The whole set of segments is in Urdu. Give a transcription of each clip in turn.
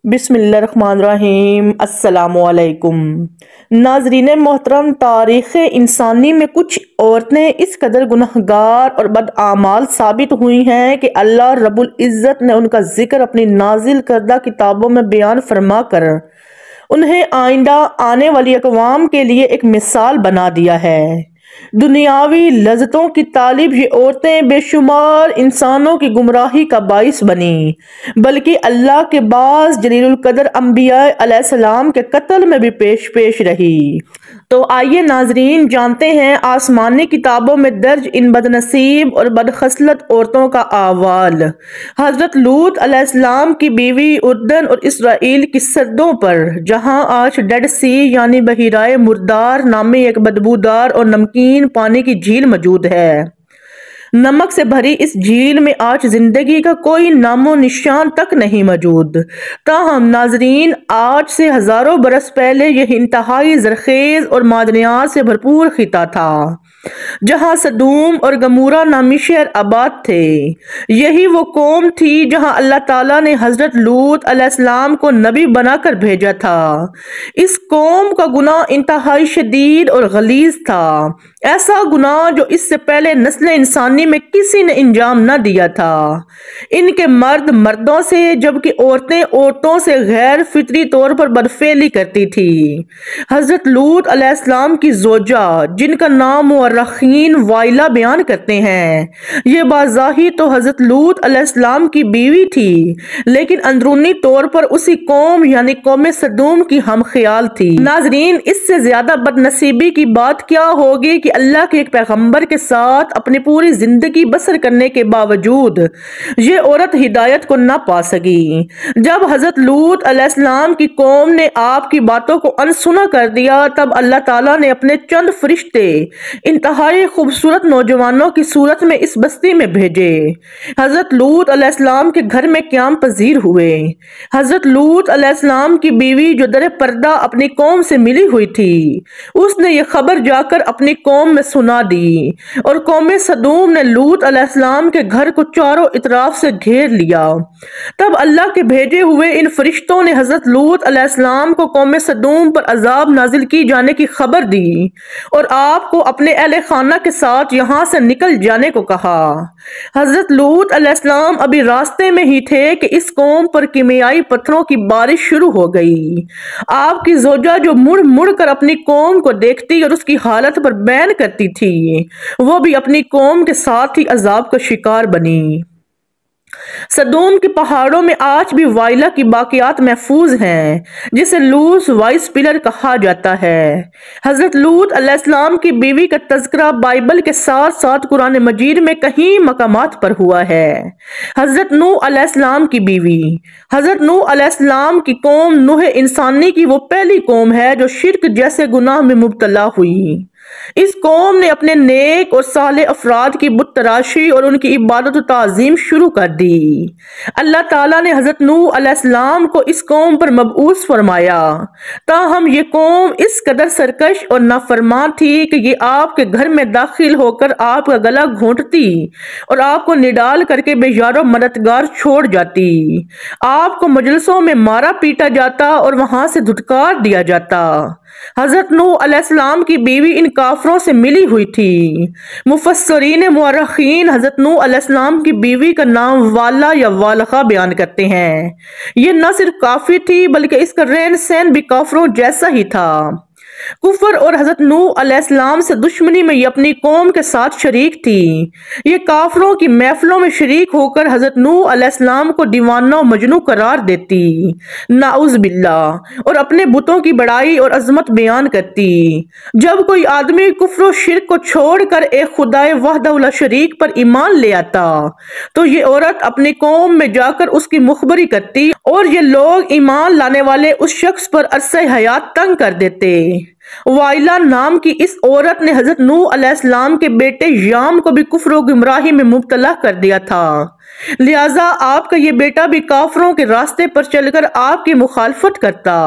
بسم اللہ الرحمن الرحیم۔ السلام علیکم ناظرین محترم، تاریخ انسانی میں کچھ عورتیں اس قدر گنہگار اور بدعمال ثابت ہوئی ہیں کہ اللہ رب العزت نے ان کا ذکر اپنی نازل کردہ کتابوں میں بیان فرما کر انہیں آئندہ آنے والی اقوام کے لیے ایک مثال بنا دیا ہے۔ دنیاوی لذتوں کی طالب یہ عورتیں بے شمار انسانوں کی گمراہی کا باعث بنی، بلکہ اللہ کے بعض جلیل القدر انبیاء علیہ السلام کے قتل میں بھی پیش رہی۔ تو آئیے ناظرین جانتے ہیں آسمانی کتابوں میں درج ان بدنصیب اور بدخصلت عورتوں کا احوال۔ حضرت لوط علیہ السلام کی بیوی اردن اور اسرائیل کی سرحدوں پر، جہاں آج ڈیڈ سی یعنی بحیرہ مردار نامی ایک بدبودار اور نمکین پانی کی جھیل موجود ہے۔ نمک سے بھری اس جھیل میں آج زندگی کا کوئی نام و نشان تک نہیں موجود۔ تاہم ناظرین، آج سے ہزاروں برس پہلے یہ انتہائی زرخیز اور معدنیات سے بھرپور خطہ تھا، جہاں سدوم اور گمورہ نامی شہر آباد تھے۔ یہی وہ قوم تھی جہاں اللہ تعالیٰ نے حضرت لوط علیہ السلام کو نبی بنا کر بھیجا تھا۔ اس قوم کا گناہ انتہائی شدید اور غلیظ تھا، ایسا گناہ جو اس سے پہلے نسل انسانی میں کسی نے انجام نہ دیا تھا۔ ان کے مرد مردوں سے جبکہ عورتیں عورتوں سے غیر فطری طور پر بدفعلی کرتی تھی۔ حضرت لوط علیہ السلام کی زوجہ، جن کا نام مورخین وائلہ بیان کرتے ہیں، یہ بظاہر تو حضرت لوط علیہ السلام کی بیوی تھی، لیکن اندرونی طور پر اسی قوم یعنی قوم سدوم کی ہم خیال تھی۔ ناظرین، اس سے زیادہ بدنصیبی کی بات کیا ہوگی کہ اللہ کے ایک پیغمبر کے ساتھ اپنی پوری زندگی بسر کرنے کے باوجود یہ عورت ہدایت کو نہ پا سکی۔ جب حضرت لوط علیہ السلام کی قوم نے آپ کی باتوں کو انسنا کر دیا، تب اللہ تعالیٰ نے اپنے چند فرشتے انتہائی خوبصورت نوجوانوں کی صورت میں اس بستی میں بھیجے۔ حضرت لوط علیہ السلام کے گھر میں قیام پذیر ہوئے۔ حضرت لوط علیہ السلام کی بیوی جو در پردہ اپنی قوم سے ملی ہوئی تھی، اس نے یہ خبر جا کر اپنی قوم میں سنا دی، اور قوم سدوم نے لوط علیہ السلام کے گھر کو چاروں اطراف سے گھیر لیا۔ تب اللہ کے بھیجے ہوئے ان فرشتوں نے حضرت لوط علیہ السلام کو قوم سدوم پر عذاب نازل کی جانے کی خبر دی اور آپ کو اپنے اہل خانہ کے ساتھ یہاں سے نکل جانے کو کہا۔ حضرت لوط علیہ السلام ابھی راستے میں ہی تھے کہ اس قوم پر کیمیائی پتھروں کی بارش شروع ہو گئی۔ آپ کی زوجہ جو مڑ مڑ کر اپنی قوم کو دیکھتی اور اس کی حالت پر بین کرتی تھی، وہ بھی اپنی قوم کے ساتھ ہی عذاب کا شکار بنی۔ سدوم کے پہاڑوں میں آج بھی وائلہ کی باقیات محفوظ ہیں، جسے لوز وائس پلر کہا جاتا ہے۔ حضرت لوط علیہ السلام کی بیوی کا تذکرہ بائبل کے ساتھ ساتھ قرآن مجید میں کئی مقامات پر ہوا ہے۔ حضرت نوح علیہ السلام کی بیوی، حضرت نوح علیہ السلام کی قوم نوح انسانی کی وہ پہلی قوم ہے جو شرک جیسے گناہ میں مبتلا ہوئی۔ اس قوم نے اپنے نیک اور صالح افراد کی بت تراشی اور ان کی عبادت و تعظیم شروع کر دی۔ اللہ تعالیٰ نے حضرت نوح علیہ السلام کو اس قوم پر مبعوث فرمایا، تاہم یہ قوم اس قدر سرکش اور نافرمان تھی کہ یہ آپ کے گھر میں داخل ہو کر آپ کا گلا گھونٹتی اور آپ کو نڈال کر کے بے یار و مددگار چھوڑ جاتی۔ آپ کو مجلسوں میں مارا پیٹا جاتا اور وہاں سے دھتکار دیا جاتا۔ حضرت نوح علیہ السلام کی بیوی ان کافروں سے ملی ہوئی تھی۔ مفسرین مورخین حضرت نوح علیہ السلام کی بیوی کا نام والہ یا والخہ بیان کرتے ہیں۔ یہ نہ صرف کافر تھی بلکہ اس کا رہن سہن بھی کافروں جیسا ہی تھا۔ کفر اور حضرت نوح علیہ السلام سے دشمنی میں یہ اپنی قوم کے ساتھ شریک تھی۔ یہ کافروں کی محفلوں میں شریک ہو کر حضرت نوح علیہ السلام کو دیوانہ و مجنوں قرار دیتی، نعوذ باللہ، اور اپنے بتوں کی بڑائی اور عظمت بیان کرتی۔ جب کوئی آدمی کفر و شرک کو چھوڑ کر ایک خدائے وحدہ لا شریک پر ایمان لے آتا تو یہ عورت اپنی قوم میں جا کر اس کی مخبری کرتی اور یہ لوگ ایمان لانے والے اس شخص پر عرصہ حیات تنگ کر دیتے۔ وائلہ نام کی اس عورت نے حضرت نوح علیہ السلام کے بیٹے یام کو بھی کفر و گمراہی میں مبتلا کر دیا تھا۔ لہٰذا آپ کا یہ بیٹا بھی کافروں کے راستے پر چل کر آپ کی مخالفت کرتا۔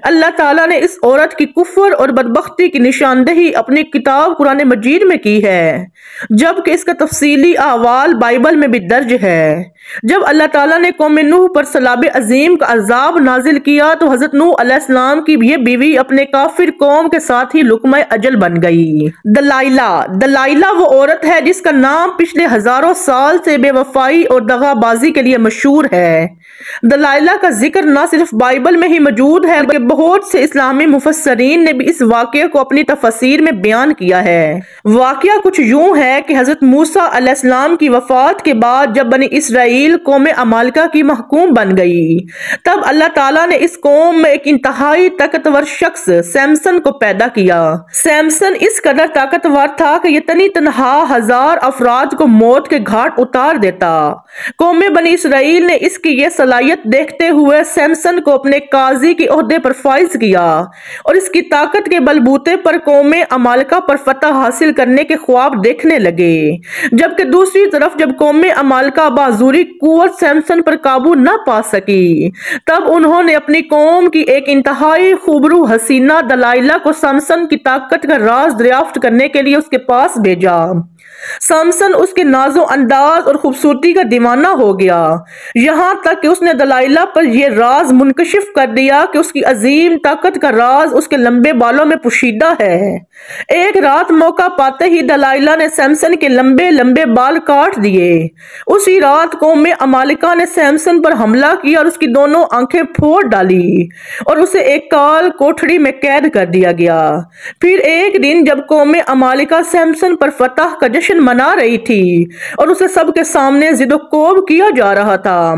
اللہ تعالیٰ نے اس عورت کی کفر اور بدبختی کی نشاندہی اپنی کتاب قرآن مجید میں کی ہے، جبکہ اس کا تفصیلی احوال بائبل میں بھی درج ہے۔ جب اللہ تعالیٰ نے قوم نوح پر سیلاب عظیم کا عذاب نازل کیا تو حضرت نوح علیہ السلام کی یہ بیوی اپنے کافر قوم کے ساتھ ہی لقمہ اجل بن گئی۔ دلائلہ وہ عورت ہے جس کا نام پچھلے ہزاروں سال سے بے وفائی اور دغا بازی کے لیے مشہور ہے۔ دلائلہ کا ذکر نہ صرف بائبل میں ہی موجود ہے بلکہ بہت سے اسلامی مفسرین نے بھی اس واقعے کو اپنی تفاسیر میں بیان کیا ہے۔ واقعہ کچھ یوں ہے کہ حضرت موسیٰ علیہ السلام کی وفات کے بعد جب بنی اسرائیل قوم عمالقہ کی محکوم بن گئی، تب اللہ تعالیٰ نے اس قوم میں ایک انتہائی طاقتور شخص سیمسن کو پیدا کیا۔ سیمسن اس قدر طاقتور تھا کہ یہ تنہا ہزار افراد کو موت کے گھاٹ اتار دیتا۔ قوم بنی اسرائیل نے اس کی یہ صلاحیت دیکھتے ہوئے سیمسن کو اپنے قاضی کے عہدے پر فائز کیا اور اس کی طاقت کے بلبوتے پر قوم عمالقہ پر فتح حاصل کرنے کے خواب دیکھنے لگے، جبکہ دوسری طرف جب قوم عمالقہ بازوری قوت سیمسن پر قابو نہ پا سکی، تب انہوں نے اپنی قوم کی ایک انتہائی خوبرو حسینہ دلائلہ کو سیمسن کی طاقت کا راز دریافت کرنے کے لیے اس کے پاس بھیجا۔ سیمسن اس کے ناز و انداز اور خوبصورتی کا دیوانہ ہو گیا، یہاں تک کہ اس نے دلائلہ پر یہ راز منکشف کر دیا کہ اس کی عظیم طاقت کا راز اس کے لمبے بالوں میں پوشیدہ ہے۔ ایک رات موقع پاتے ہی دلائلہ نے سیمسن کے لمبے لمبے بال کاٹ دیے۔ اسی رات قوم عمالقہ نے سیمسن پر حملہ کیا اور اس کی دونوں آنکھیں پھوڑ ڈالی اور اسے ایک کال کوٹھڑی میں قید کر دیا گیا۔ پھر ایک دن جب قوم عمالقہ سیمسن پر فتح کا جشن منا رہی تھی اور اسے سب کے سامنے ضد و کوب کیا جا رہا تھا،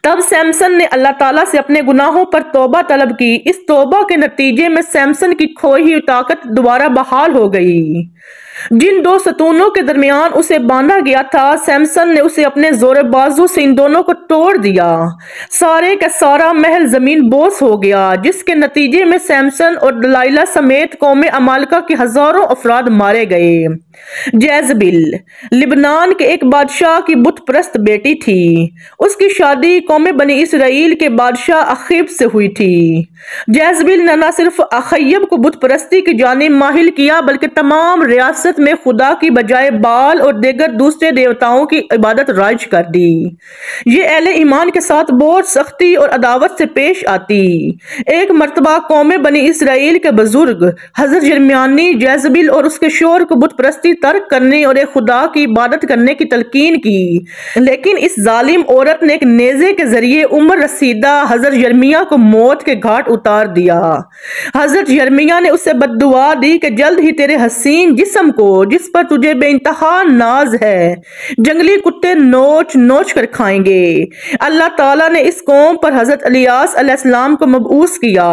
تب سیمسن نے اللہ تعالیٰ سے اپنے گناہوں پر توبہ طلب کی۔ اس توبہ کے نتیجے میں سیمسن کی کھوئی ہوئی طاقت دوبارہ بحال ہو گئی۔ جن دو ستونوں کے درمیان اسے باندھا گیا تھا، سیمسن نے اسے اپنے زور بازو سے ان دونوں کو توڑ دیا۔ سارے کا سارا محل زمین بوس ہو گیا، جس کے نتیجے میں سیمسن اور دلائلہ سمیت قوم عمالقہ کے ہزاروں افراد مارے گئے۔ جیزبیل لبنان کے ایک بادشاہ کی بت پرست بیٹی تھی۔ اس کی شادی قوم بنی اسرائیل کے بادشاہ اخیب سے ہوئی تھی۔ جیزبیل نے نہ صرف اخیب کو بت پرستی کی جانب مائل کیا بلکہ تمام ریاست میں خدا کی بجائے بال اور دیگر دوسرے دیوتاؤں کی عبادت رائج کر دی۔ یہ اہل ایمان کے ساتھ بہت سختی اور عداوت سے پیش آتی۔ ایک مرتبہ قوم بنی اسرائیل کے بزرگ حضرت یرمیہ نے جیزبیل اور اس کے شوہر کو بت پرستی ترک کرنے اور ایک خدا کی عبادت کرنے کی تلقین کی، لیکن اس ظالم عورت نے ایک نیزے کے ذریعے عمر رسیدہ حضرت یرمیہ کو موت کے گھاٹ اتار دیا۔ حضرت یرمیہ نے اسے بد دعا دی کہ جلد ہی تیرے حسین جسم کو، جس پر تجھے بے انتہا ناز ہے، جنگلی کتے نوچ نوچ کر کھائیں گے۔ اللہ تعالیٰ نے اس قوم پر حضرت الیاس علیہ السلام کو مبعوث کیا،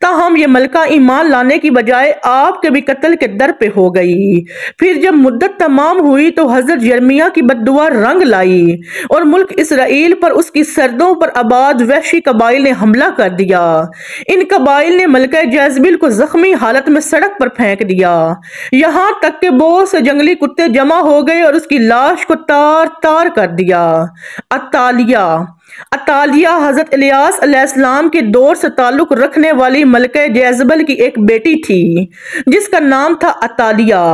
تاہم یہ ملکہ ایمان لانے کی بجائے آپ کے بھی قتل کے در پہ ہو گئی۔ پھر جب مدت تمام ہوئی تو حضرت یرمیہ کی بد دعا رنگ لائی اور ملک اسرائیل پر اس کی سردوں پر آباد وحشی قبائل نے حملہ کر دیا۔ ان قبائل نے ملکہ جیزبیل کو زخمی حالت میں سڑک پر پھینک دیا، یہاں تک کہ بہت سے جنگلی کتے جمع ہو گئے اور اس کی لاش کو تار تار کر دیا۔ عطالیہ حضرت الیاس علیہ السلام کے دور سے تعلق رکھنے والی ملکہ جیزبل کی ایک بیٹی تھی جس کا نام تھا عطالیہ۔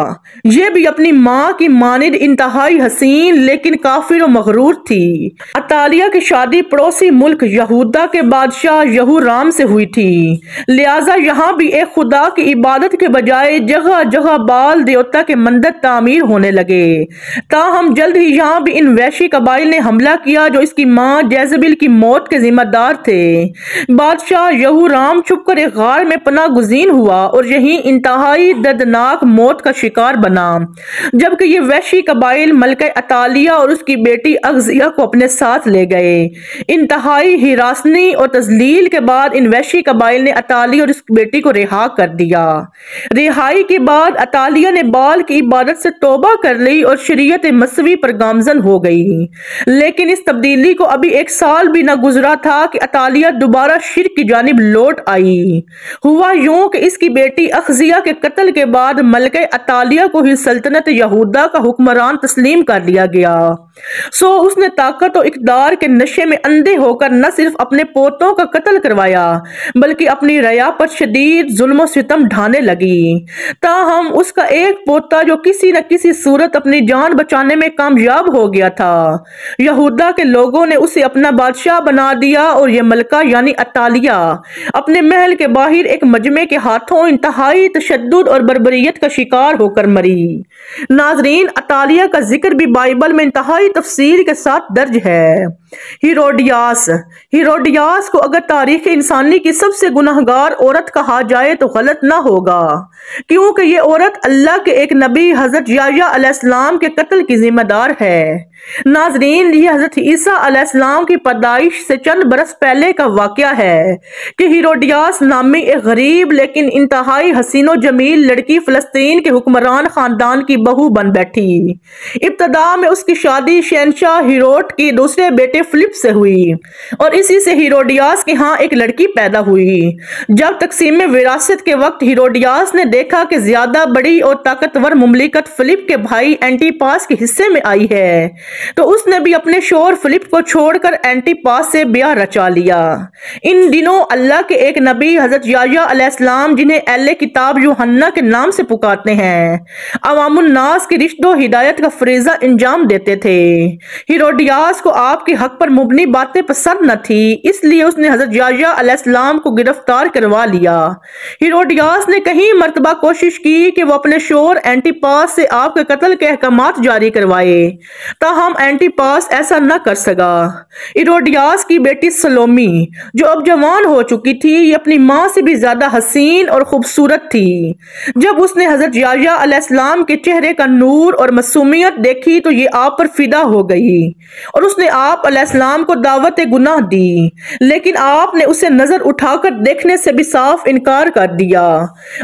یہ بھی اپنی ماں کی مانند انتہائی حسین لیکن کافر و مغرور تھی۔ عطالیہ کی شادی پڑوسی ملک یہودا کے بادشاہ یہورام سے ہوئی تھی، لہٰذا یہاں بھی ایک خدا کی عبادت کے بجائے جگہ جگہ بال دیوتا کے مندر تعمیر ہونے لگے۔ تاہم جلد ہی یہاں بھی ان وحشی قبائل نے حملہ کیا جو اس کی ماں جیزبیل کی موت کے ذمہ دار تھے۔ بادشاہ یہورام چھپ کر ایک غار میں پناہ گزین ہوا اور یہیں انتہائی دردناک موت کا شکار بنا، جبکہ یہ وحشی قبائل ملکہ عطالیہ اور اس کی بیٹی اغزیہ کو اپنے ساتھ لے گئے۔ انتہائی ہراسانی اور تذلیل کے بعد ان وحشی قبائل نے عطالیہ اور اس کی بیٹی کو رہا کر دیا۔ رہائی کے بعد عطالیہ نے بال کی عبادت سے توبہ کر لی اور شریعت مسیحی پر گامزن ہو گئی، لیکن اس تبدیلی کو ابھی ایک سال بھی نہ گزرا تھا کہ عطالیہ دوبارہ شرک کی جانب لوٹ آئی۔ ہوا یوں کہ اس کی بیٹی اخزیہ کے قتل کے بعد ملکہ عطالیہ کو ہی سلطنت یہودا کا حکمران تسلیم کر لیا گیا۔ سو اس نے طاقت و اقتدار کے نشے میں اندھے ہو کر نہ صرف اپنے پوتوں کا قتل کروایا بلکہ اپنی رعایا پر شدید ظلم و ستم ڈھانے لگی۔ تاہم اس کا ایک پوتا جو کسی نہ کسی صورت اپنی جان بچانے میں کامیاب ہو گیا تھا، یہودا کے لوگوں نے اسے اپنا بادشاہ بنا دیا اور یہ ملکہ یعنی عطالیہ اپنے محل کے باہر ایک مجمع کے ہاتھوں انتہائی تشدد اور بربریت کا شکار ہو کر مری۔ ناظرین، عطالیہ کا ذکر بھی بائبل میں انتہائی تفصیل کے ساتھ درج ہے۔ ہیروڈیاس کو اگر تاریخ انسانی کی سب سے گناہگار عورت کہا جائے تو غلط نہ ہوگا، کیونکہ یہ عورت اللہ کے ایک نبی حضرت یحییٰ علیہ السلام کے قتل کی ذمہ دار ہے۔ ناظرین، یہ حضرت عیسیٰ علیہ السلام کی پیدائش سے چند برس پہلے کا واقعہ ہے کہ ہیروڈیاس نامی ایک غریب لیکن انتہائی حسین و جمیل لڑکی فلسطین کے حکمران خاندان کی بہو بن بیٹھی۔ ابتدا میں اس کی شادی شہنشاہ ہیروڈ کی دوسرے بیٹے فلپ سے ہوئی اور اسی سے ہیروڈیاس کے ہاں ایک لڑکی پیدا ہوئی۔ جب تقسیم وراثت کے وقت ہیروڈیاس نے دیکھا کہ زیادہ بڑی اور طاقتور مملکت فلپ کے بھائی اینٹیپاس کے حصے میں آئی ہے تو اس نے بھی اپنے شوہر فلپ کو چھوڑ کر اینٹیپاس سے بیاہ رچا لیا۔ ان دنوں اللہ کے ایک نبی حضرت یحییٰ علیہ السلام، جنہیں اہل کتاب یوحنا کے نام سے پکارتے ہیں، عوام الناس کی رشد و ہدایت کا فریضہ انجام دیتے تھے۔ ہیروڈیاس کو آپ کے حق پر مبنی باتیں پسند نہ تھی، اس لیے اس نے حضرت یحییٰ علیہ السلام کو گرفتار کروا لیا۔ ہیروڈیاس نے کئی مرتبہ کوشش کی کہ وہ اپنے شوہر اینٹیپاس سے آپ کے قتل کے احکامات جاری کروائے، تاہم اینٹیپاس ایسا نہ کر سکا۔ ہیروڈیاس کی بیٹی سلومی، جو اب جوان ہو چکی تھی، یہ اپنی ماں سے بھی زیادہ حسین اور خوبصورت تھی۔ جب اس نے حضرت یحییٰ علیہ السلام کے چہرے کا نور اور معصومیت دیکھی تو یہ آپ پر فدا ہو گئی اور اس نے آپ علیہ السلام کو دعوت گناہ دی، لیکن آپ نے اسے نظر اٹھا کر دیکھنے سے بھی صاف انکار کر دیا۔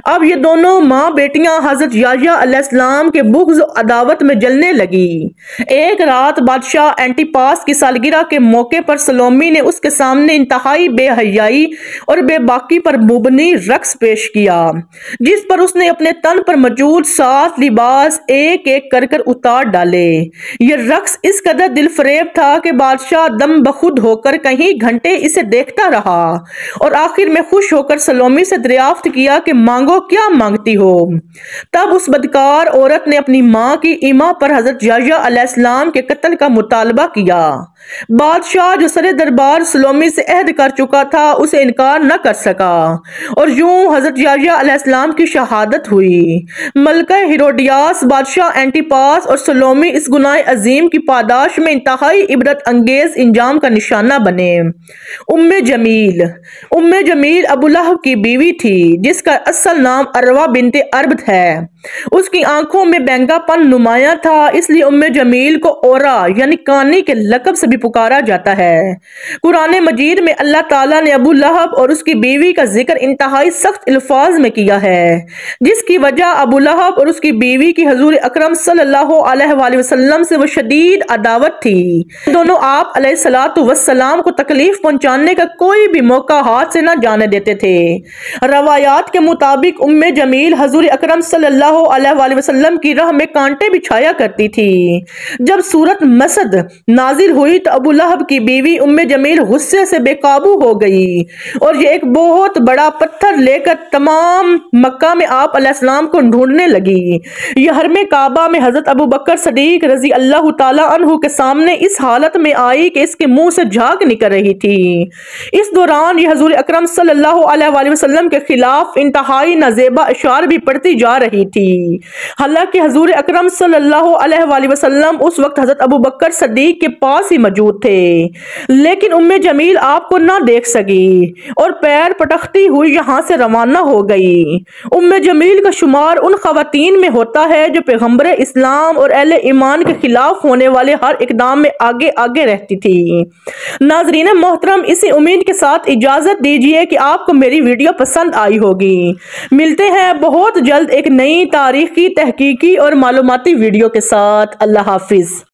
اب یہ دونوں ماں بیٹیاں حضرت یحییٰ علیہ السلام کے بغض و عداوت میں جلنے لگی۔ ایک رات بادشاہ اینٹیپاس کی سالگرہ کے موقع پر سلومی نے اس کے سامنے انتہائی بے حیائی اور بے باکی پر مبنی رقص پیش کیا، جس پر اس نے اپنے تن پر موجود 7 لباس ایک ایک کر اتار ڈالے۔ یہ رقص اس قدر دل فریب تھا کہ بادشاہ دم بخود ہو کر کئی گھنٹے اسے دیکھتا رہا اور آخر میں خوش ہو کر سلومی سے دریافت کیا کہ مانگو، کیا مانگتی ہو؟ تب اس بدکار عورت نے اپنی ماں کی ایما پر حضرت یحییٰ علیہ السلام کے قتل کا مطالبہ کیا۔ بادشاہ جو سر دربار سلومی سے عہد کر چکا تھا اسے انکار نہ کر سکا اور یوں حضرت یحییٰ علیہ السلام کی شہادت ہوئی۔ ملکہ ہیروڈیاس، بادشاہ اینٹیپاس اور سلومی اس گناہ عظیم کی پاداش میں انتہائی عبرت انگیز انجام کا نشانہ بنے۔ ام جمیل ابو لہب کی بیوی تھی، جس کا اصل نام اروا بنت اربد ہے۔ اس کی آنکھوں میں بینگا پن نمایاں تھا، اس لیے ام جمیل کو اورا یعنی کانی کے لقب سے بھی پکارا جاتا ہے۔ قرآن مجید میں اللہ تعالیٰ نے ابو لہب اور اس کی بیوی کا ذکر انتہائی سخت الفاظ میں کیا ہے، جس کی وجہ ابو لہب اور اس کی بیوی کی حضور اکرم صلی اللہ علیہ وآلہ وسلم سے وہ شدید عداوت تھی۔ دونوں آپ علیہ الصلوۃ والسلام کو تکلیف پہنچانے کا کوئی بھی موقع ہاتھ سے نہ جانے دیتے تھے۔ روایات کے مطابق ام جمیل حضور اکرم صلی اللہ علیہ وآلہ وسلم کی راہ میں کانٹے بچھایا کرتی تھی۔ جب سورت مسد نازل ہوئی تو ابو لہب کی بیوی ام جمیل غصے سے بے قابو ہو گئی اور یہ ایک بہت بڑا پتھر لے کر تمام مکہ میں آپ علیہ السلام کو ڈھونڈنے لگی۔ یہ حرم کعبہ میں حضرت ابو بکر صدیق رضی اللہ تعالی عنہ کے سامنے اس حالت میں آئی کہ اس کے منہ سے جھاگ نکل رہی تھی۔ اس دوران یہ حضور اکرم صلی اللہ علیہ وآلہ وسلم کے خلاف انتہائی نازیبا اشعار بھی پڑھتی جا رہی تھی۔ حالانکہ حضور اکرم صلی اللہ علیہ وآلہ وسلم اس وقت حضرت ابو بکر صدیق کے پاس ہی موجود تھے، لیکن ام جمیل آپ کو نہ دیکھ سکی اور پیر پٹکتی ہوئی یہاں سے روانہ ہو گئی۔ ام جمیل کا شمار ان خواتین میں ہوتا ہے جو پیغمبر اسلام اور اہل ایمان کے خلاف ہونے والے ہر اقدام میں آگے آگے رہتی تھی۔ ناظرین محترم، اسی امید کے ساتھ اجازت دیجیے کہ آپ کو میری ویڈیو پسند آئی ہوگی۔ ملتے ہیں بہت جلد ایک نئی تاریخی، تحقیقی اور معلوماتی ویڈیو کے ساتھ۔ اللہ حافظ۔